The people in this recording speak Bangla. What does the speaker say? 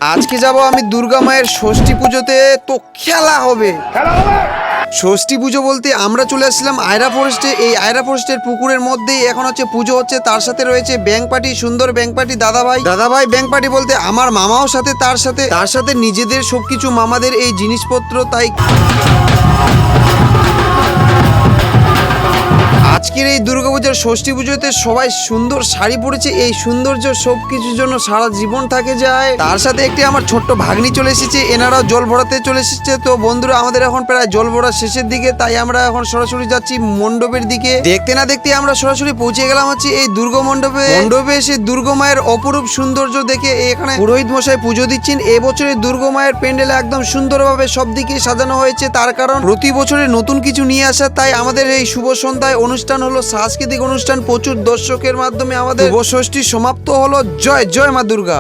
আজকে যাব আমি দুর্গা মায়ের ষষ্ঠী পুজোতে। তো খেলা হবে। ষষ্ঠী পুজো বলতে আমরা চলে আসছিলাম আয়রা ফরেস্টে। এই আয়রা ফরেস্টের পুকুরের মধ্যেই এখন হচ্ছে পুজো হচ্ছে। তার সাথে রয়েছে ব্যাং পার্টি, সুন্দর ব্যাং পার্টি, দাদাভাই ব্যাং পার্টি বলতে আমার মামাও সাথে, তার সাথে নিজেদের সবকিছু মামাদের এই জিনিসপত্র। তাই আজকের এই দুর্গাপূজার ষষ্ঠী পুজোতে সবাই সুন্দর শাড়ি পরেছে। এই সৌন্দর্য সবকিছুর জন্য সারা জীবন থাকে যায়। তার সাথে একটি আমার ছোট্ট ভাগ্নি চলে এসেছে, এনারাও জল ভরাতে চলে এসেছে। তো বন্ধুরা, আমাদের এখন প্রায় জল ভরা শেষের দিকে, তাই আমরা এখন সরাসরি যাচ্ছি মণ্ডপের দিকে। দেখতে না দেখতে আমরা সরাসরি পৌঁছে গেলাম হচ্ছে এই দুর্গা মণ্ডপে এসে দুর্গা মায়ের অপরূপ সৌন্দর্য দেখে এখানে পুরোহিত মশাই পুজো দিচ্ছেন। এবছরে দুর্গা মায়ের প্যান্ডেল একদম সুন্দরভাবে সব দিকে সাজানো হয়েছে। তার কারণ প্রতি বছরে নতুন কিছু নিয়ে আসা। তাই আমাদের এই শুভ সন্ধ্যায় অনুষ্ঠান হলো সাংস্কৃতিক অনুষ্ঠান। প্রচুর দর্শকের মাধ্যমে আমাদের শুভ ষষ্ঠী সমাপ্ত হলো। জয় জয় মা দুর্গা।